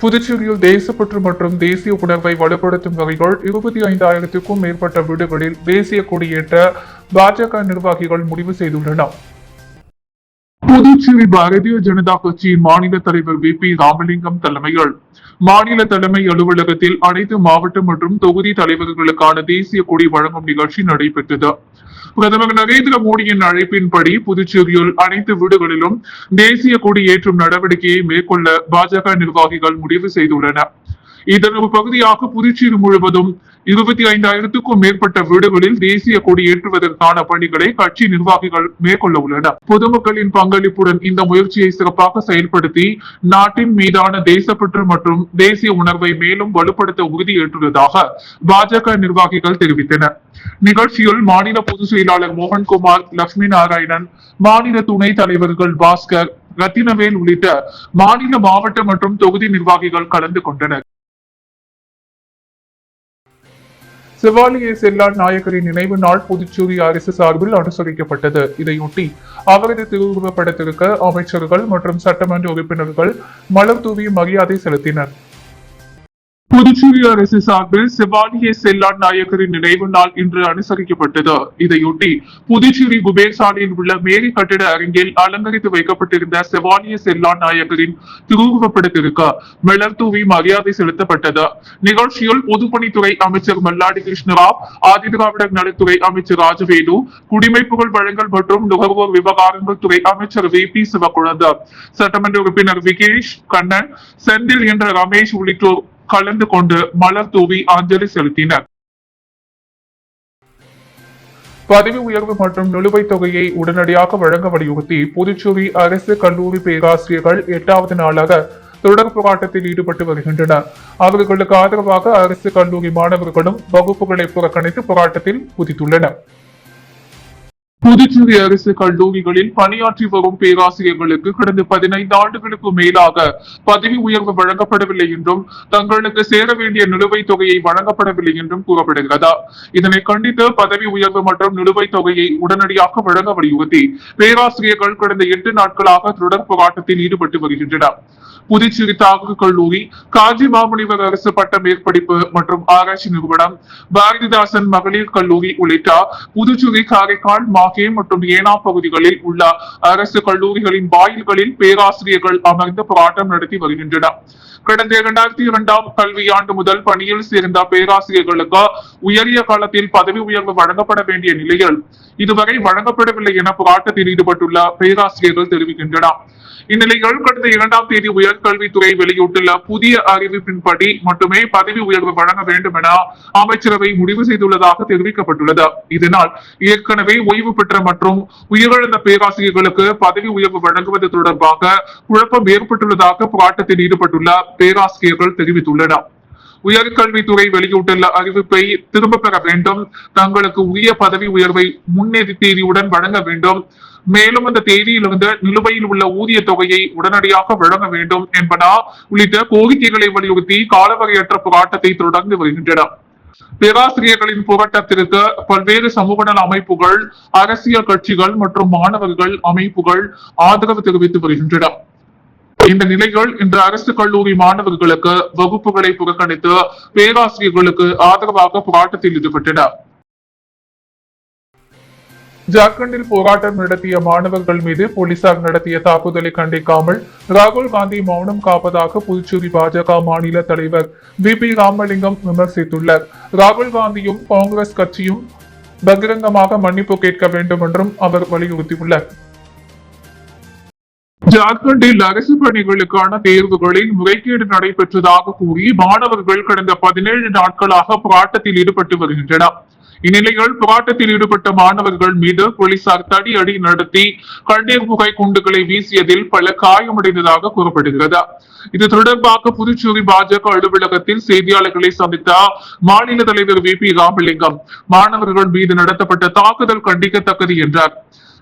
புதுச்சேரியில் தேசப்பற்று மற்றும் தேசிய உணர்வை வலுப்படுத்தும் வகைகள் 25,000க்கும் மேற்பட்ட வீடுகளில் தேசிய கொடியேற்ற பாஜக நிர்வாகிகள் முடிவு செய்துள்ளனர். புதுச்சேரி பாரதிய ஜனதா கட்சியின் மாநில தலைவர் வி ராமலிங்கம் தலைமையில் மாநில தலைமை அலுவலகத்தில் அனைத்து மாவட்ட மற்றும் தொகுதி தலைவர்களுக்கான தேசிய கொடி வழங்கும் நிகழ்ச்சி நடைபெற்றது. பிரதமர் நரேந்திர மோடியின் அழைப்பின்படி புதுச்சேரியில் அனைத்து வீடுகளிலும் தேசிய கொடி ஏற்றும் நடவடிக்கையை மேற்கொள்ள பாஜக நிர்வாகிகள் முடிவு செய்துள்ளனர். இதன் ஒரு பகுதியாக புதுச்சேரி முழுவதும் 25,000க்கும் மேற்பட்ட வீடுகளில் தேசிய கொடி ஏற்றுவதற்கான பணிகளை கட்சி நிர்வாகிகள் மேற்கொள்ள உள்ளனர். பொதுமக்களின் பங்களிப்புடன் இந்த முயற்சியை சிறப்பாக செயல்படுத்தி நாட்டின் மீதான தேசப்பற்று மற்றும் தேசிய உணர்வை மேலும் வலுப்படுத்த உறுதியேற்றுள்ளதாக பாஜக நிர்வாகிகள் தெரிவித்தனர். நிகழ்ச்சியில் மாநில பொதுச் செயலாளர் மோகன்குமார், லட்சுமி நாராயணன், மாநில துணைத் தலைவர்கள் பாஸ்கர், ரத்தினவேல் உள்ளிட்ட மாநில மாவட்ட மற்றும் தொகுதி நிர்வாகிகள் கலந்து கொண்டனர். செவாலியே செல்லான் நாயக்கரின் நினைவு நாள் புதுச்சேரி அரசு சார்பில் அனுசரிக்கப்பட்டது. இதையொட்டி அவரது திருவுருவப் படத்திற்கு அமைச்சர்கள் மற்றும் சட்டமன்ற உறுப்பினர்கள் மலர் தூவி மரியாதை செலுத்தினர். புதுச்சேரி அரசு சார்பில் செவாலியே செல்லான் நாயக்கரின் நினைவு நாள் இன்று அனுசரிக்கப்பட்டது. இதையொட்டி புதுச்சேரி குபேர் சாலையில் உள்ள மேரி கட்டிட அரங்கில் அலங்கரித்து வைக்கப்பட்டிருந்த செவாலியே செல்லான் நாயக்கரின் திருவுருவப்படத்திற்கு மலர் தூவி மரியாதை செலுத்தப்பட்டது. நிகழ்ச்சியில் பொதுப்பணித்துறை அமைச்சர் மல்லாடி கிருஷ்ணராவ், ஆதிதிராவிடர் நலத்துறை அமைச்சர் ராஜவேலு, குடிமைப்புகள் வழங்கல் மற்றும் நுகர்வோர் விவகாரங்கள் துறை அமைச்சர் வி சிவக்குழந்தை, சட்டமன்ற உறுப்பினர் விகேஷ் கண்ணன், செந்தில் என்ற ரமேஷ் உள்ளிட்டோர் கலந்து கொண்டு மலர் தூவி அஞ்சலி செலுத்தினர். பதவி உயர்வு மற்றும் நிலுவைத் தொகையை உடனடியாக வழங்க வலியுறுத்தி புதுச்சேரி அரசு கல்லூரி பேராசிரியர்கள் 8வது நாளாக தொடர் போராட்டத்தில் ஈடுபட்டு வருகின்றனர். அவர்களுக்கு ஆதரவாக அரசு கல்லூரி மாணவர்களும் வகுப்புகளை புறக்கணித்து போராட்டத்தில் குதித்துள்ளனர். புதுச்சேரி அரசு கல்லூரிகளில் பணியாற்றி வரும் பேராசிரியர்களுக்கு கடந்த 15 ஆண்டுகளுக்கு மேலாக பதவி உயர்வு வழங்கப்படவில்லை என்றும் தங்களுக்கு சேர வேண்டிய நிலுவைத் தொகையை வழங்கப்படவில்லை என்றும் கூறப்படுகிறது. இதனை கண்டித்து பதவி உயர்வு மற்றும் நிலுவைத் தொகையை உடனடியாக வழங்க வலியுறுத்தி பேராசிரியர்கள் கடந்த 8 நாட்களாக தொடர் போராட்டத்தில் ஈடுபட்டு வருகின்றனர். புதுச்சேரி தாகூர் கல்லூரி, காஞ்சி மாமுனிவர் அரசு பட்ட மேற்படிப்பு மற்றும் ஆராய்ச்சி நிறுவனம், பாரதிதாசன் மகளிர் கல்லூரி உள்ளிட்ட புதுச்சேரி, காரைக்கால், மாகே மற்றும் ஏனா பகுதிகளில் உள்ள அரசு கல்லூரிகளின் வாயில்களில் பேராசிரியர்கள் அமர்ந்து போராட்டம் நடத்தி வருகின்றனர். கடந்த 2002ஆம் கல்வியாண்டு முதல் பணியில் சேர்ந்த பேராசிரியர்களுக்கு உயரிய காலத்தில் பதவி உயர்வு வழங்கப்பட வேண்டிய நிலையில் இதுவரை வழங்கப்படவில்லை என போராட்டத்தில் ஈடுபட்டுள்ள பேராசிரியர்கள் தெரிவிக்கின்றனர். இந்நிலையில் கடந்த 2ஆம் தேதி உயர்கல்வித்துறை வெளியிட்டுள்ள புதிய அறிவிப்பின்படி மட்டுமே பதவி உயர்வு வழங்க வேண்டும் என அமைச்சரவை முடிவு செய்துள்ளதாக தெரிவிக்கப்பட்டுள்ளது. இதனால் ஏற்கனவே ஓய்வு பெற்ற மற்றும் உயிரிழந்த பேராசிரியர்களுக்கு பதவி உயர்வு வழங்குவது தொடர்பாக குழப்பம் ஏற்பட்டுள்ளதாக போராட்டத்தில் ஈடுபட்டுள்ள பேராசிரியர்கள் தெரிவித்துள்ளனர். உயர்கல்வித்துறை வெளியிட்டுள்ள அறிவிப்பை திரும்ப பெற வேண்டும், தங்களுக்கு உரிய பதவி உயர்வை முன்னேறி தேதியுடன் வழங்க வேண்டும், மேலும் அந்த தேதியிலிருந்து நிலுவையில் உள்ள ஊதிய தொகையை உடனடியாக வழங்க வேண்டும் என்பன உள்ளிட்ட கோரிக்கைகளை வலியுறுத்தி காலவரையற்ற போராட்டத்தை தொடர்ந்து வருகின்றன. பேராசிரியர்களின் போராட்டத்திற்கு பல்வேறு சமூக நல அமைப்புகள், அரசியல் கட்சிகள் மற்றும் மாணவர்கள் அமைப்புகள் ஆதரவு தெரிவித்து வருகின்றன. இந்த நிலையில் இன்று அரசு கல்லூரி மாணவர்களுக்கு வகுப்புகளை புறக்கணித்து பேராசிரியர்களுக்கு ஆதரவாக போராட்டத்தில் ஈடுபட்டனர். ஜார்க்கண்டில் போராட்டம் நடத்திய மாணவர்கள் மீது போலீசார் நடத்திய தாக்குதலை கண்டிக்காமல் ராகுல் காந்தி மௌனம் காப்பதாக புதுச்சேரி பாஜக மாநில தலைவர் வி ராமலிங்கம் விமர்சித்துள்ளார். ராகுல் காந்தியும் காங்கிரஸ் கட்சியும் பகிரங்கமாக மன்னிப்பு கேட்க வேண்டும் என்றும் அவர் வலியுறுத்தியுள்ளார். ஜார்க்கண்டில் அரசு பணிகளுக்கான தேர்வுகளில் முறைகேடு நடைபெற்றதாக கூறி மாணவர்கள் கடந்த 17 நாட்களாக போராட்டத்தில் ஈடுபட்டு வருகின்றனர். இந்நிலையில் போராட்டத்தில் ஈடுபட்ட மாணவர்கள் மீது போலீசார் தடியடி நடத்தி கண்ணீர் புகை குண்டுகளை வீசியதில் பல காயமடைந்ததாக கூறப்படுகிறது. இது தொடர்பாக புதுச்சேரி பாஜக அலுவலகத்தில் செய்தியாளர்களை சந்தித்த மாநில தலைவர் வி ராமலிங்கம் மாணவர்கள் மீது நடத்தப்பட்ட தாக்குதல் கண்டிக்கத்தக்கது என்றார்.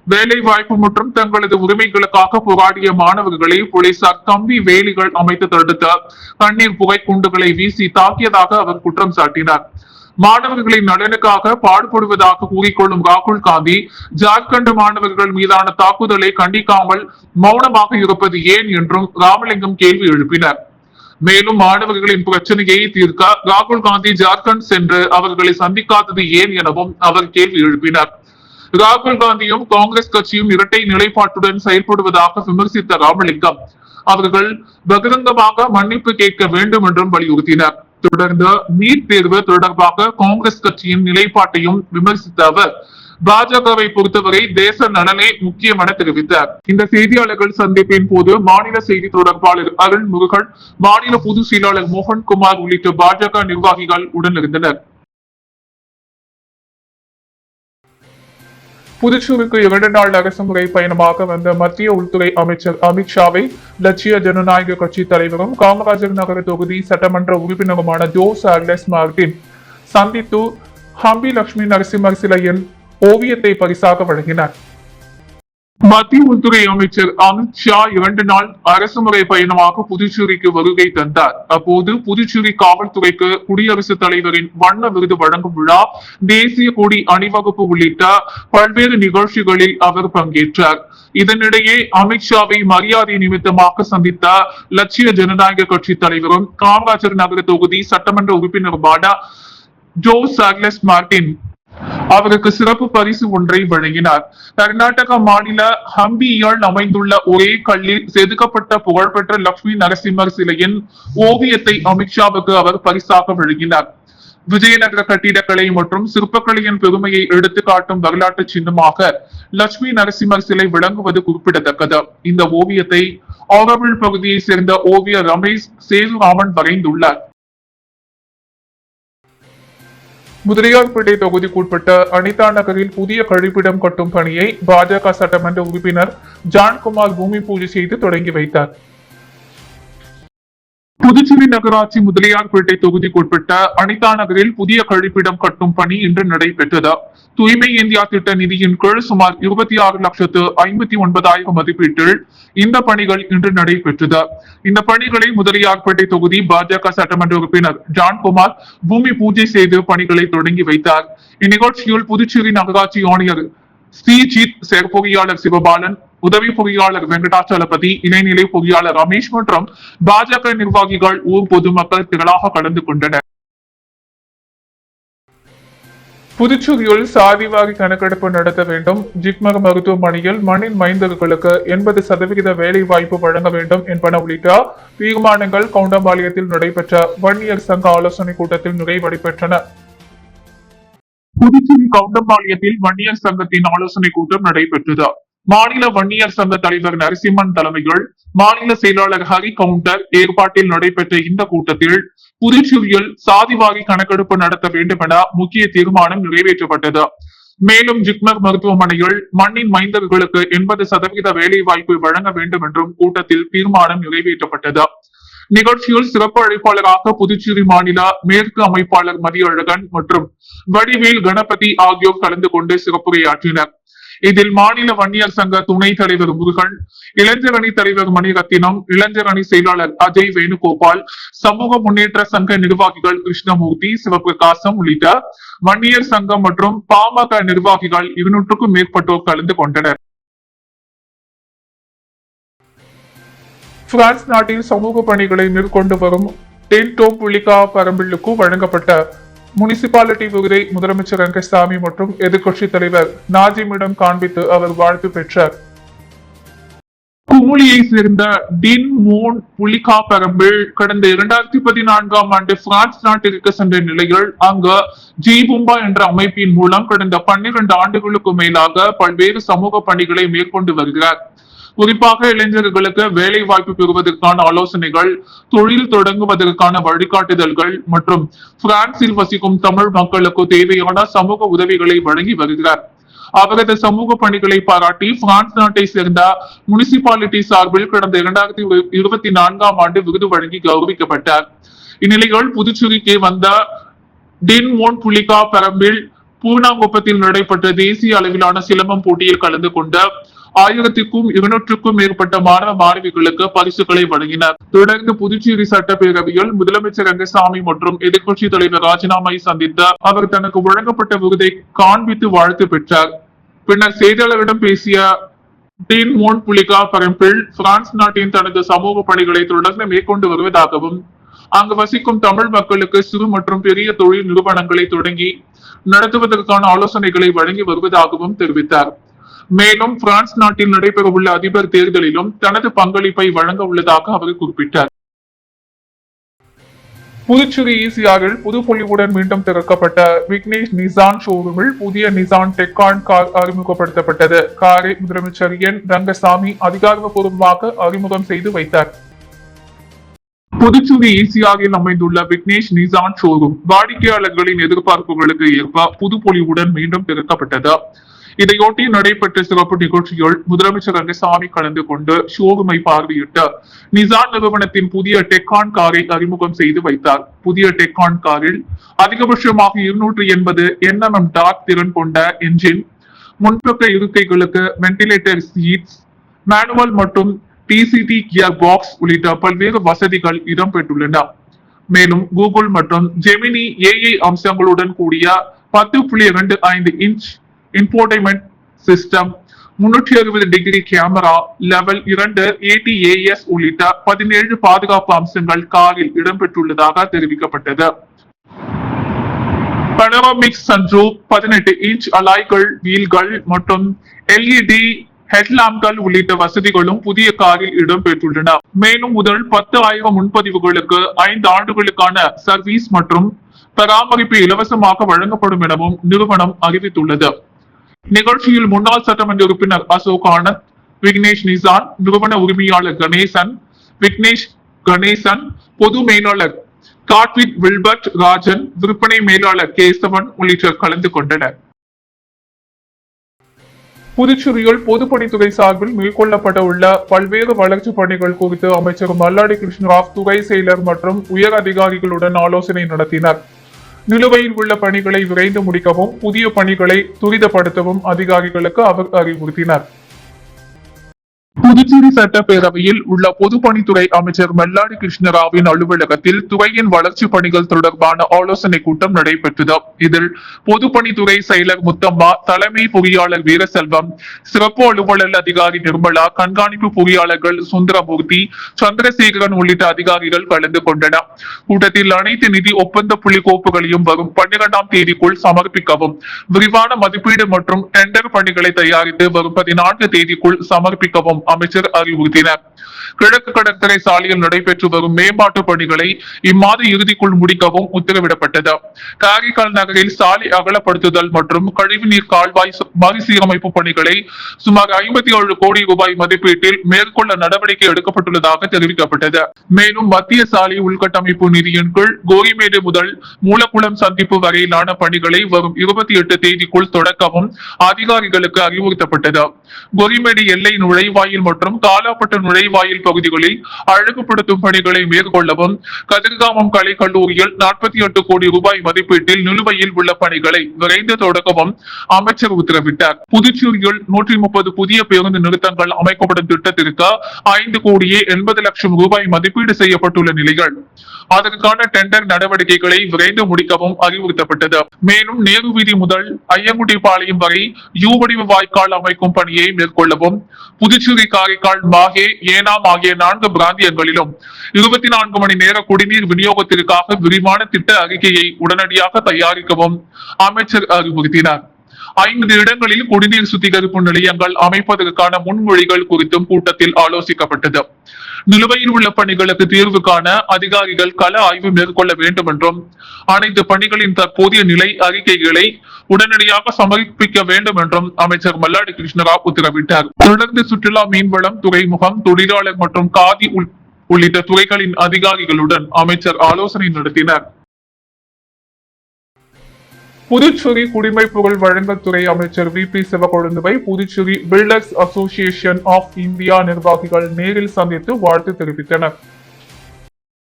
வேலை வாய்ப்பு மற்றும் தங்களது உரிமைகளுக்காக போராடிய மாணவர்களை போலீசார் கம்பி வேலிகள் அமைத்து தடுத்த கண்ணீர் புகை குண்டுகளை வீசி தாக்கியதாக அவர் குற்றம் சாட்டினார். மாணவர்களின் நலனுக்காக பாடுபடுவதாக கூறிக்கொள்ளும் ராகுல் காந்தி ஜார்க்கண்ட் மாணவர்கள் மீதான தாக்குதலை கண்டிக்காமல் மௌனமாக இருப்பது ஏன் என்றும் ராமலிங்கம் கேள்வி எழுப்பினார். மேலும் மாணவர்களின் பிரச்சனையை தீர்க்க ராகுல் காந்தி ஜார்க்கண்ட் சென்று அவர்களை சந்திக்காதது ஏன் எனவும் அவர் கேள்வி எழுப்பினார். ராகுல் காந்தியும் காங்கிரஸ் கட்சியும் இரட்டை நிலைப்பாட்டுடன் செயல்படுவதாக விமர்சித்த ராமலிங்கம் அவர்கள் பகிரங்கமாக மன்னிப்பு கேட்க வேண்டும் என்றும் வலியுறுத்தினார். தொடர்ந்து நீட் தேர்வு தொடர்பாக காங்கிரஸ் கட்சியின் நிலைப்பாட்டையும் விமர்சித்த அவர் பாஜகவை பொறுத்தவரை தேச நலனே முக்கியம் என தெரிவித்தார். இந்த செய்தியாளர்கள் சந்திப்பின் போது மாநில செய்தி தொடர்பாளர் அருண் முருகன், மாநில பொதுச் செயலாளர் மோகன்குமார் உள்ளிட்ட பாஜக நிர்வாகிகள் உடனிருந்தனர். புதுச்சேரிக்கு 2 நாள் அரசுமுறை பயணமாக வந்த மத்திய உள்துறை அமைச்சர் அமித்ஷாவை லட்சிய ஜனநாயக கட்சி தலைவரும் காமராஜர் நகர தொகுதி சட்டமன்ற உறுப்பினருமான ஜோ சார்லஸ் மார்டின் சந்தித்து ஹம்பி லட்சுமி நரசிம்மர் சிலையின் ஓவியத்தை பரிசாக வழங்கினார். மத்திய உள்துறை அமைச்சர் அமித்ஷா 2 நாள் அரசுமுறை பயணமாக புதுச்சேரிக்கு வருகை தந்தார். அப்போது புதுச்சேரி காவல்துறைக்கு குடியரசுத் தலைவரின் வண்ண விருது வழங்கும் விழா, தேசிய கொடி அணிவகுப்பு உள்ளிட்ட பல்வேறு நிகழ்ச்சிகளில் அவர் பங்கேற்றார். இதனிடையே அமித்ஷாவை மரியாதை நிமித்தமாக சந்தித்த லட்சிய ஜனநாயக கட்சி தலைவரும் காமராஜர் நகர தொகுதி சட்டமன்ற உறுப்பினருமான ஜோ சார்லஸ் மார்டின் அவருக்கு சிறப்பு பரிசு ஒன்றை வழங்கினார். கர்நாடக மாநில ஹம்பியில் அமைந்துள்ள ஒரே கல்லில் செதுக்கப்பட்ட புகழ்பெற்ற லட்சுமி நரசிம்மர் சிலையின் ஓவியத்தை அமித்ஷாவுக்கு அவர் பரிசாக வழங்கினார். விஜயநகர கட்டிடக்கலை மற்றும் சிற்பக்கலையின் பெருமையை எடுத்து காட்டும் வரலாற்று சின்னமாக லட்சுமி நரசிம்மர் சிலை விளங்குவது குறிப்பிடத்தக்கது. இந்த ஓவியத்தை ஆரோவில் பகுதியை சேர்ந்த ஓவியர் ரமேஷ் சேதுராமன் வரைந்துள்ளார். முதலியார்பேட்டை தொகுதிக்குட்பட்ட அனிதா நகரில் புதிய கழிப்பிடம் கட்டும் பணியை பாஜக சட்டமன்ற உறுப்பினர் ஜான்குமார் பூமி பூஜை செய்து தொடங்கி வைத்தார். புதுச்சேரி நகராட்சி முதலியார்பேட்டை தொகுதிக்குட்பட்ட அனிதா நகரில் புதிய கழிப்பிடம் கட்டும் பணி இன்று நடைபெற்றது. தூய்மை இந்தியா திட்ட நிதியின் கீழ் சுமார் 26,59,000 மதிப்பீட்டில் இந்த பணிகள் இன்று நடைபெற்றது. இந்த பணிகளை முதலியார்பேட்டை தொகுதி பாஜக சட்டமன்ற உறுப்பினர் ஜான்குமார் பூமி பூஜை செய்து பணிகளை தொடங்கி வைத்தார். இந்நிகழ்ச்சியில் புதுச்சேரி நகராட்சி ஆணையர் ஸ்ரீஜித், செயற்பொறியாளர் சிவபாலன், உதவி பொறியாளர் வெங்கடாச்சலபதி, இணைநிலை பொறியாளர் ரமேஷ் மற்றும் பாஜக நிர்வாகிகள், ஊர் பொதுமக்கள் திரளாக கலந்து கொண்டனர். புதுச்சேரியில் சாதிவாரி கணக்கெடுப்பு நடத்த வேண்டும். ஜிப்மர் மருத்துவமனையில் மண்ணின் மைந்தர்களுக்கு 80% வேலை வாய்ப்பு வழங்க வேண்டும் என்பன உள்ளிட்ட தீர்மானங்கள் கவுண்டம்பாளையத்தில் நடைபெற்ற வன்னியர் சங்க ஆலோசனை கூட்டத்தில் நிறைவடைபெற்றன. புதுச்சேரி கவுண்டம்பாளையத்தில் வன்னியர் சங்கத்தின் ஆலோசனை கூட்டம் நடைபெற்றது. மாநில வன்னியர் சங்க தலைவர் நரசிம்மன் தலைமையில் மாநில செயலாளர் ஹரி கவுண்டர் ஏற்பாட்டில் நடைபெற்ற இந்த கூட்டத்தில் புதுச்சேரியில் சாதிவாரி கணக்கெடுப்பு நடத்த வேண்டும் என முக்கிய தீர்மானம் நிறைவேற்றப்பட்டது. மேலும் ஜிப்மர் மருத்துவமனையில் மண்ணின் மைந்தர்களுக்கு 80% வேலை வாய்ப்பு வழங்க வேண்டும் என்றும் கூட்டத்தில் தீர்மானம் நிறைவேற்றப்பட்டது. நிகழ்ச்சியில் சிறப்பு அழைப்பாளராக புதுச்சேரி மாநில மேற்கு அமைப்பாளர் மதியழகன் மற்றும் வடிவேல் கணபதி ஆகியோர் கலந்து கொண்டு சிறப்புரையாற்றினர். இதில் மாநில வன்னியர் சங்க துணை தலைவர் முருகன், இளைஞர் அணி தலைவர் மணிரத்தினம், இளைஞர் அணி செயலாளர் அஜய் வேணுகோபால், சமூக முன்னேற்ற சங்க நிர்வாகிகள் கிருஷ்ணமூர்த்தி, சிவபிரகாசம் உள்ளிட்ட வன்னியர் சங்கம் மற்றும் பாமக நிர்வாகிகள் 200க்கும் மேற்பட்டோர் கலந்து கொண்டனர். பிரான்ஸ் நாட்டில் சமூக பணிகளை மேற்கொண்டு வரும் டென்டோப் புலிகா பரம்பிலுக்கு வழங்கப்பட்ட முனிசிபாலிட்டி விருதை முதலமைச்சர் ரங்கசாமி மற்றும் எதிர்கட்சி தலைவர் நாஜிமிடம் காண்பித்து அவர் வாழ்த்து பெற்றார். குமுளியை சேர்ந்த டின் மோன் புலிகா பரம்பில் கடந்த 2014ஆம் ஆண்டு பிரான்ஸ் நாட்டிற்கு சென்ற நிலையில் அங்கு ஜிபும்பா என்ற அமைப்பின் மூலம் கடந்த 12 ஆண்டுகளுக்கு மேலாக பல்வேறு சமூக பணிகளை மேற்கொண்டு வருகிறார். குறிப்பாக இளைஞர்களுக்கு வேலை வாய்ப்பு பெறுவதற்கான ஆலோசனைகள், தொழில் தொடங்குவதற்கான வழிகாட்டுதல்கள் மற்றும் பிரான்சில் வசிக்கும் தமிழ் மக்களுக்கு தேவையான சமூக உதவிகளை வழங்கி வருகிறார். அவரது சமூக பணிகளை பாராட்டி பிரான்ஸ் நாட்டை சேர்ந்த முனிசிபாலிட்டி சார்பில் கடந்த 2024ஆம் ஆண்டு விருது வழங்கி கௌரவிக்கப்பட்டார். இந்நிலையில் புதுச்சேரிக்கு வந்த டின் மோன் புலிகா பரம்பில் பூனாங்குப்பத்தில் நடைபெற்ற தேசிய அளவிலான சிலம்பம் போட்டியில் கலந்து கொண்ட 1200க்கும் மேற்பட்ட மாணவ மாணவிகளுக்கு பரிசுகளை வழங்கினார். தொடர்ந்து புதுச்சேரி சட்டப்பேரவையில் முதலமைச்சர் ரங்கசாமி மற்றும் எதிர்கட்சி தலைவர் ராஜினாமை சந்தித்த அவர் தனக்கு வழங்கப்பட்ட விருதை காண்பித்து வாழ்த்து பெற்றார். பின்னர் செய்தியாளர்களிடம் பேசிய டின் மோன் புலிகா பரம்பில் பிரான்ஸ் நாட்டின் தனது சமூக பணிகளை தொடர்ந்து மேற்கொண்டு வருவதாகவும் அங்கு வசிக்கும் தமிழ் மக்களுக்கு சிறு மற்றும் பெரிய தொழில் நிறுவனங்களை தொடங்கி நடத்துவதற்கான ஆலோசனைகளை வழங்கி வருவதாகவும் தெரிவித்தார். மேலும் பிரான்ஸ் நாட்டில் நடைபெறவுள்ள அதிபர் தேர்தலிலும் தனது பங்களிப்பை வழங்க உள்ளதாக அவர் குறிப்பிட்டார். புதுச்சேரி ஈசிஆரில் புதுப்பொலிவுடன் மீண்டும் திறக்கப்பட்ட விக்னேஷ் நிசான் ஷோரூமில் புதிய நிசான் டெக்கான் கார் அறிமுகப்படுத்தப்பட்டது. காரை முதலமைச்சர் என் ரங்கசாமி அதிகாரப்பூர்வமாக அறிமுகம் செய்து வைத்தார். புதுச்சேரி ஈசிஆரில் அமைந்துள்ள விக்னேஷ் நிசான் ஷோரூம் வாடிக்கையாளர்களின் எதிர்பார்ப்புகளுக்கு ஏற்ப புதுப்பொலிவுடன் மீண்டும் திறக்கப்பட்டது. இதையொட்டி நடைபெற்ற சிறப்பு நிகழ்ச்சியில் முதலமைச்சர் ரங்கசாமி கலந்து கொண்டு ஷோரூமை பார்வையிட்டு நிசான் நிறுவனத்தின் புதிய டெக்கான் காரை அறிமுகம் செய்து வைத்தார். புதிய டெக்கான் காரில் அதிகபட்சமாக 280 Nm டார்க் திறன் கொண்ட என்ஜின், முன்பக்க இருக்கைகளுக்கு வென்டிலேட்டர் சீட்ஸ், மேனுவல் மற்றும் டிசிடி கியர் பாக்ஸ் உள்ளிட்ட பல்வேறு வசதிகள் இடம்பெற்றுள்ளன. மேலும் கூகுள் மற்றும் ஜெமினி ஏஐ அம்சங்களுடன் கூடிய 10.25 inch infotainment system, 360 camera, level 2 ATAS உள்ளிட்ட 17 பாதுகாப்பு அம்சங்கள் காரில் இடம்பெற்றுள்ளதாக தெரிவிக்கப்பட்டது. பனோராமிக் சன்ரூப், 18 இன்ச் அலாய்கள் வீல்கள் மற்றும் LED ஹெட்லாம்ப்கள் உள்ளிட்ட வசதிகளும் புதிய காரில் இடம்பெற்றுள்ளன. மேலும் முதல் 10,000 முன்பதிவுகளுக்கு 5 ஆண்டுகளுக்கான சர்வீஸ் மற்றும் பராமரிப்பு இலவசமாக வழங்கப்படும் எனவும் நிறுவனம் அறிவித்துள்ளது. நிகழ்ச்சியில் முன்னாள் சட்டமன்ற உறுப்பினர் அசோக் ஆனந்த், விக்னேஷ் நிசான் நிறுவன உரிமையாளர் விக்னேஷ் கணேசன், பொது மேலாளர் காட்விட் வில்பர்ட் ராஜன், விற்பனை மேலாளர் கேசவன் உள்ளிட்டோர் கலந்து கொண்டனர். புதுச்சேரியில் பொதுப்பணித்துறை சார்பில் மேற்கொள்ளப்பட உள்ள பல்வேறு வளர்ச்சி பணிகள் குறித்து அமைச்சர் மல்லாடி கிருஷ்ணராவ் துறை செயலர் மற்றும் உயர் அதிகாரிகளுடன் ஆலோசனை நடத்தினார். நிலுவையில் உள்ள பணிகளை விரைந்து முடிக்கவும் புதிய பணிகளை துரிதப்படுத்தவும் அதிகாரிகளுக்கு அவர் அறிவுறுத்தினார். புதுச்சேரி சட்டப்பேரவையில் உள்ள பொதுப்பணித்துறை அமைச்சர் மல்லாடி கிருஷ்ணராவின் அலுவலகத்தில் துறையின் வளர்ச்சி பணிகள் தொடர்பான ஆலோசனை கூட்டம் நடைபெற்றது. இதில் பொதுப்பணித்துறை செயலர் முத்தம்மா, தலைமை பொறியாளர் வீரசெல்வம், சிறப்பு அலுவலர் அதிகாரி நிர்மலா, கண்காணிப்பு பொறியாளர்கள் சுந்தரமூர்த்தி, சந்திரசேகரன் உள்ளிட்ட அதிகாரிகள் கலந்து கொண்டனர். கூட்டத்தில் அனைத்து நிதி ஒப்பந்த புள்ளி கோப்புகளையும் வரும் 12ஆம் தேதிக்குள் சமர்ப்பிக்கவும், விரிவான மதிப்பீடு மற்றும் டெண்டர் பணிகளை தயாரித்து வரும் 14 தேதிக்குள் சமர்ப்பிக்கவும் அமைச்சர் அறிவுறுத்தினார். கிழக்கு கடற்கரை சாலையில் நடைபெற்று வரும் மேம்பாட்டு பணிகளை இம்மாத இறுதிக்குள் முடிக்கவும் உத்தரவிடப்பட்டது. காரைக்கால் நகரில் சாலை அகலப்படுத்துதல் மற்றும் கழிவுநீர் கால்வாய் மறுசீரமைப்பு பணிகளை சுமார் 57 கோடி ரூபாய் மதிப்பீட்டில் மேற்கொள்ள நடவடிக்கை எடுக்கப்பட்டுள்ளதாக தெரிவிக்கப்பட்டது. மேலும் மத்திய சாலை உள்கட்டமைப்பு நிதியின் கீழ் கோரிமேடு முதல் மூலக்குளம் சந்திப்பு வரையிலான பணிகளை வரும் 28 தேதிக்குள் தொடக்கவும் அதிகாரிகளுக்கு அறிவுறுத்தப்பட்டது. கோரிமேடு எல்லை நுழைவாயில் மற்றும் காலாப்பட்டு நுழைவாயில் பகுதிகளில் அழகுபடுத்தும் பணிகளை மேற்கொள்ளவும், கதிர்காமம் கலை கல்லூரியில் 48 கோடி ரூபாய் மதிப்பீட்டில் நிலுவையில் உள்ள பணிகளை விரைந்து தொடங்கவும் அமைச்சர் உத்தரவிட்டார். புதுச்சேரியில் 130 புதிய பேருந்து நிறுத்தங்கள் அமைக்கப்படும் திட்டத்திற்கு 5,80,00,000 ரூபாய் மதிப்பீடு செய்யப்பட்டுள்ள நிலையில் அதற்கான டெண்டர் நடவடிக்கைகளை விரைந்து முடிக்கவும் அறிவுறுத்தப்பட்டது. மேலும் நேரு வீதி முதல் ஐயங்குடிப்பாளையம் வரை யூ வடிவ வாய்க்கால் அமைக்கும் பணியை மேற்கொள்ளவும், புதுச்சேரி, காரைக்கால், மாஹே, ஏனாம் ஆகிய 4 பிராந்தியங்களிலும் 24 மணி நேர குடிநீர் விநியோகத்திற்காக விரிவான திட்ட அறிக்கையை உடனடியாக தயாரிக்கவும் அமைச்சர் அறிவுறுத்தினார். 50 இடங்களில் குடிநீர் சுத்திகரிப்பு நிலையங்கள் அமைப்பதற்கான முன்மொழிகள் குறித்தும் கூட்டத்தில் ஆலோசிக்கப்பட்டது. நிலுவையில் உள்ள பணிகளுக்கு தீர்வு காண அதிகாரிகள் கள ஆய்வு மேற்கொள்ள வேண்டும் என்றும், அனைத்து பணிகளின் தற்போதைய நிலை அறிக்கைகளை உடனடியாக சமர்ப்பிக்க வேண்டும் என்றும் அமைச்சர் மல்லாடி கிருஷ்ணராவ் உத்தரவிட்டார். தொடர்ந்து சுற்றுலா, மீன்வளம், துறைமுகம், தொழிலாளர் மற்றும் காதி உள்ளிட்ட துறைகளின் அதிகாரிகளுடன் அமைச்சர் ஆலோசனை நடத்தினார். புதுச்சேரி குடிமைப் பொருள் வழங்கல் துறை அமைச்சர் VP சிவக்கொழுந்துவை Puducherry builders association of India நிர்வாகிகள் நேரில் சந்தித்து வாழ்த்து தெரிவித்தனர்.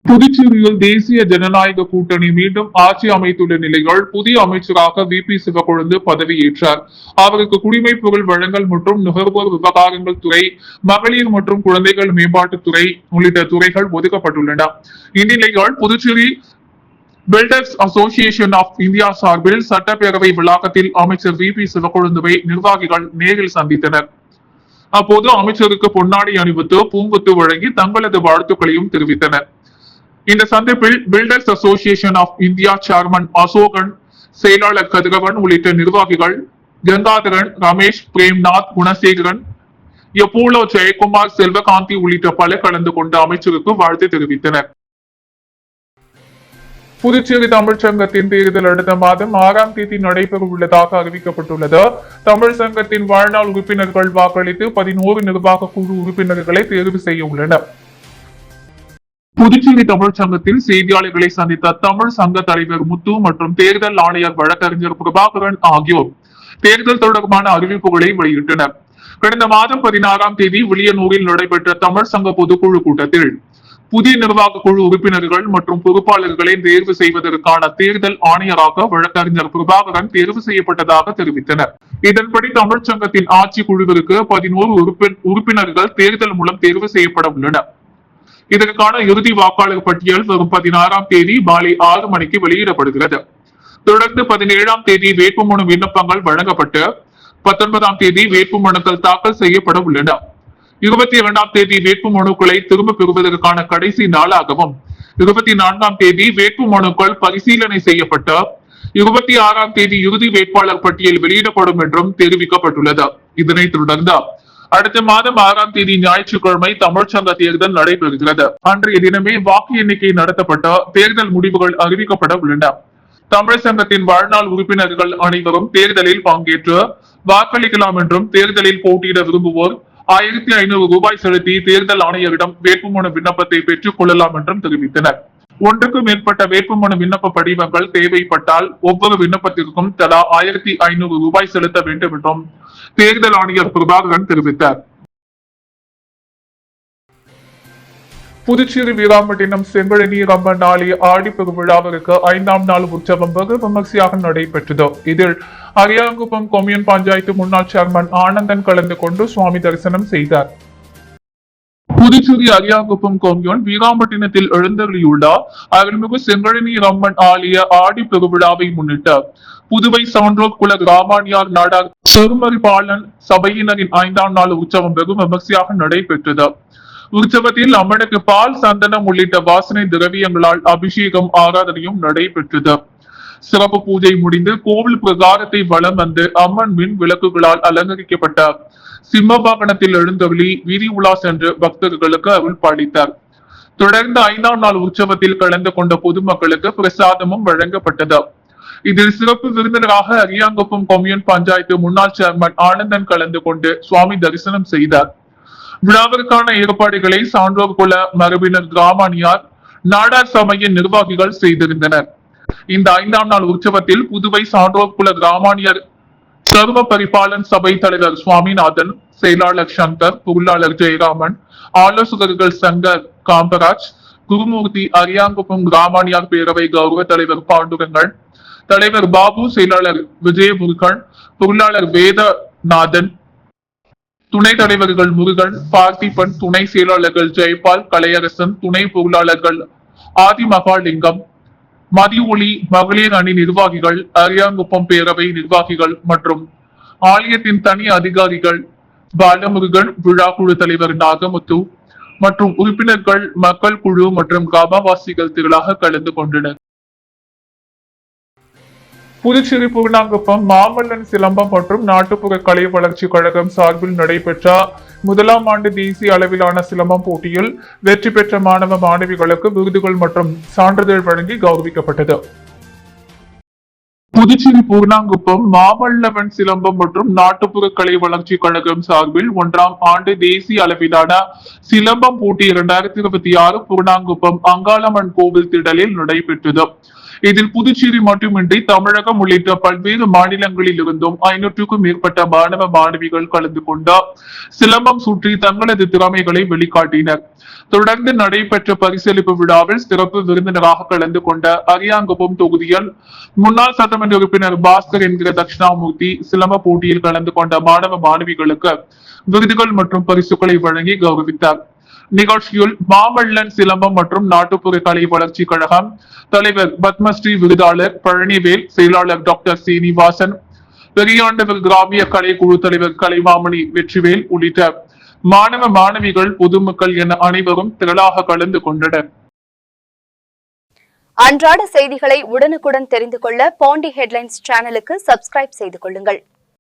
புதுச்சேரியில் தேசிய ஜனநாயக கூட்டணி மீண்டும் ஆட்சி அமைத்துள்ள நிலையில் புதிய அமைச்சராக VP சிவக்கொழுந்து பதவியேற்றார். அவருக்கு குடிமைப் பொருள் வழங்கல் மற்றும் நுகர்வோர் விவகாரங்கள் துறை, மகளிர் மற்றும் குழந்தைகள் மேம்பாட்டுத்துறை உள்ளிட்ட துறைகள் ஒதுக்கப்பட்டுள்ளன. இந்நிலையில் Puducherry builders association of India சார்பில் சட்டப்பேரவை வளாகத்தில் அமைச்சர் VP சிவக்கொழுந்துவை நிர்வாகிகள் நேரில் சந்தித்தனர். அப்போது அமைச்சருக்கு பொன்னாடை அணிவித்து பூங்கொத்து வழங்கி தங்களது வாழ்த்துக்களையும் தெரிவித்தனர். இந்த சந்திப்பில் builders association of India chairman Ashokan, செயலாளர் கதிரவன் உள்ளிட்ட நிர்வாகிகள் கங்காதரன், ரமேஷ், பிரேம்நாத், குணசேகரன், எப்போலோ ஜெயக்குமார், செல்வகாந்தி உள்ளிட்ட பலர் கலந்து கொண்டு அமைச்சருக்கு வாழ்த்து தெரிவித்தனர். புதுச்சேரி தமிழ்ச்சங்கத்தின் தேர்தல் அடுத்த மாதம் 6ஆம் தேதி நடைபெற உள்ளதாக அறிவிக்கப்பட்டுள்ளது. தமிழ் சங்கத்தின் வாழ்நாள் உறுப்பினர்கள் வாக்களித்து 11 நிர்வாக குழு உறுப்பினர்களை தேர்வு செய்ய உள்ளனர். புதுச்சேரி தமிழ்ச்சங்கத்தில் செய்தியாளர்களை சந்தித்த தமிழ் சங்க தலைவர் முத்து மற்றும் தேர்தல் ஆணையர் வழக்கறிஞர் பிரபாகரன் ஆகியோர் தேர்தல் தொடர்பான அறிவிப்புகளை வெளியிட்டனர். கடந்த மாதம் 16ஆம் தேதி வில்லியனூரில் நடைபெற்ற தமிழ் சங்க பொதுக்குழு கூட்டத்தில் புதிய நிர்வாக குழு உறுப்பினர்கள் மற்றும் பொறுப்பாளர்களை தேர்வு செய்வதற்கான தேர்தல் ஆணையராக வழக்கறிஞர் பிரபாகரன் தேர்வு செய்யப்பட்டதாக தெரிவித்தனர். இதன்படி தமிழ்ச்சங்கத்தின் ஆட்சி குழுவிற்கு 11 உறுப்பினர்கள் தேர்தல் மூலம் தேர்வு செய்யப்பட உள்ளனர். இதற்கான இறுதி வாக்காளர் பட்டியல் வரும் 16ஆம் தேதி மாலை 6 மணிக்கு வெளியிடப்படுகிறது. தொடர்ந்து 17ஆம் தேதி வேட்புமனு விண்ணப்பங்கள் வழங்கப்பட்டு 19ஆம் தேதி வேட்புமனுக்கள் தாக்கல் செய்யப்பட உள்ளன. 22ஆம் தேதி வேட்புமனுக்களை திரும்ப பெறுவதற்கான கடைசி நாளாகவும் 24ஆம் தேதி வேட்புமனுக்கள் பரிசீலனை செய்யப்பட்டு 26ஆம் தேதி இறுதி வேட்பாளர் பட்டியல் வெளியிடப்படும் என்றும் தெரிவிக்கப்பட்டுள்ளது. இதனைத் தொடர்ந்து அடுத்த மாதம் 6ஆம் தேதி ஞாயிற்றுக்கிழமை தமிழ்ச்சங்க தேர்தல் நடைபெறுகிறது. அன்றைய தினமே வாக்கு எண்ணிக்கை நடத்தப்பட்ட தேர்தல் முடிவுகள் அறிவிக்கப்பட உள்ளன. தமிழ் சங்கத்தின் வாழ்நாள் உறுப்பினர்கள் அனைவரும் தேர்தலில் பங்கேற்று வாக்களிக்கலாம் என்றும் தேர்தலில் போட்டியிட விரும்புவோர் 1500 ரூபாய் செலுத்தி தேர்தல் ஆணையரிடம் வேட்புமனு விண்ணப்பத்தை பெற்றுக் கொள்ளலாம் என்றும் தெரிவித்தனர். ஒன்றுக்கும் மேற்பட்ட வேட்புமனு விண்ணப்ப படிவங்கள் தேவைப்பட்டால் ஒவ்வொரு விண்ணப்பத்திற்கும் தலா 1500 ரூபாய் செலுத்த வேண்டும் என்றும் தேர்தல் ஆணையர் பிரபாகரன் தெரிவித்தார். புதுச்சேரி வீராம்பட்டினம் செங்கழனி ரம்மன் ஆலய ஆடி பெருவிழாவிற்கு 5ஆம் நாள் உற்சவம் வெகு விமர்சையாக நடைபெற்றது. இதில் அரியாங்குப்பம் கொம்யூன் பஞ்சாயத்து முன்னாள் சேர்மன் ஆனந்தன் கலந்து கொண்டு சுவாமி தரிசனம் செய்தார். புதுச்சேரி அரியாங்குப்பம் கொம்யூன் வீராம்பட்டினத்தில் எழுந்தருளியுள்ள அருள்மிகு செங்கழனி ரம்மன் ஆலய ஆடி பெருவிழாவை முன்னிட்டு புதுவை சான்றோர் குல ராமானியார் நாடார் பெருமறிபாளன் சபையினரின் 5ஆம் நாள் உற்சவம் வெகு விமர்சையாக நடைபெற்றது. உற்சவத்தில் அம்மனுக்கு பால், சந்தனம் உள்ளிட்ட வாசனை திரவியங்களால் அபிஷேகம், ஆராதனையும் நடைபெற்றது. சிறப்பு பூஜை முடிந்து கோவில் பிரகாரத்தை வலம் வந்து அம்மன் மின் விளக்குகளால் அலங்கரிக்கப்பட்ட சிம்ம வாகனத்தில் எழுந்தருளி வீதி உலா சென்று பக்தர்களுக்கு அருள் பாலித்தார். தொடர்ந்து 5ஆம் நாள் உற்சவத்தில் கலந்து கொண்ட பொதுமக்களுக்கு பிரசாதமும் வழங்கப்பட்டது. இதில் சிறப்பு விருந்தினராக அரியாங்குப்பம் கொம்யூன் பஞ்சாயத்து முன்னாள் சேர்மன் ஆனந்தன் கலந்து கொண்டு சுவாமி தரிசனம் செய்தார். விழாவிற்கான ஏற்பாடுகளை சான்றோர் குல மரபினர் கிராமணியார் நாடார் சபையின் நிர்வாகிகள் செய்திருந்தனர். இந்த 5ஆம் நாள் உற்சவத்தில் புதுவை சான்றோர் குல கிராமணியர் சர்வ பரிபாலன் சபை தலைவர் சுவாமிநாதன், செயலாளர் சங்கர், பொருளாளர் ஜெயராமன், ஆலோசகர்கள் சங்கர் காம்பராஜ், குருமூர்த்தி, அரியாங்குப்பம் கிராமணியார் பேரவை கௌரவ தலைவர் பாண்டுரங்கன், தலைவர் பாபு, செயலாளர் விஜயமுருகன், பொருளாளர் வேதநாதன், துணை தலைவர்கள் முருகன், பார்த்திபன், துணை செயலாளர்கள் ஜெயபால், கலையரசன், துணை பொருளாளர்கள் ஆதிமகாலிங்கம், மதியொளி மகளிர் அணி நிர்வாகிகள், அரியாங்குப்பம் பேரவை நிர்வாகிகள் மற்றும் ஆலயத்தின் தனி அதிகாரிகள் பாலமுருகன், விழா குழு தலைவர் நாகமுத்து மற்றும் உறுப்பினர்கள், மக்கள் குழு மற்றும் கிராமவாசிகள் திரளாக கலந்து கொண்டனர். புதுச்சேரி பூர்ணாங்குப்பம் மாமல்லன் சிலம்பம் மற்றும் நாட்டுப்புற கலை வளர்ச்சி கழகம் சார்பில் நடைபெற்ற 1ஆம் ஆண்டு தேசிய அளவிலான சிலம்பம் போட்டியில் வெற்றி பெற்ற மாணவ மாணவிகளுக்கு விருதுகள் மற்றும் சான்றிதழ் வழங்கி கௌரவிக்கப்பட்டது. புதுச்சேரி பூர்ணாங்குப்பம் மாமல்லவன் சிலம்பம் மற்றும் நாட்டுப்புற கலை வளர்ச்சி கழகம் சார்பில் 1ஆம் ஆண்டு தேசிய அளவிலான சிலம்பம் போட்டி 2026 பூர்ணாங்குப்பம் அங்காளம்மன் கோவில் திடலில் நடைபெற்றது. இதில் புதுச்சேரி மட்டுமின்றி தமிழகம் உள்ளிட்ட பல்வேறு மாநிலங்களில் இருந்தும் 500க்கும் மேற்பட்ட மாணவ மாணவிகள் கலந்து கொண்டு சிலம்பம் சுற்றி தங்களது திறமைகளை வெளிக்காட்டினர். தொடர்ந்து நடைபெற்ற பரிசளிப்பு விழாவில் சிறப்பு விருந்தினராக கலந்து கொண்ட அரியாங்குப்பம் தொகுதியில் முன்னாள் சட்டமன்ற உறுப்பினர் பாஸ்கர் என்கிற தட்சிணாமூர்த்தி சிலம்ப போட்டியில் கலந்து கொண்ட மாணவ மாணவிகளுக்கு விருதுகள் மற்றும் பரிசுகளை வழங்கி கௌரவித்தார். நிகழ்ச்சியில் மாமல்லன் சிலம்பம் மற்றும் நாட்டுப்புற கலை வளர்ச்சி கழகம் தலைவர் பத்மஸ்ரீ விருதாளர் பழனிவேல், செயலாளர் டாக்டர் சீனிவாசன், பெரியாண்டவர் கிராமிய கலை குழு தலைவர் கலைமாமணி வெற்றிவேல் உள்ளிட்ட மாணவ மாணவிகள், பொதுமக்கள் என அனைவரும் திரளாக கலந்து கொண்டனர். அன்றாட செய்திகளை உடனுக்குடன் தெரிந்து கொள்ள பாண்டி ஹெட்லைன்ஸ் சேனலுக்கு சப்ஸ்கிரைப் செய்து கொள்ளுங்கள்.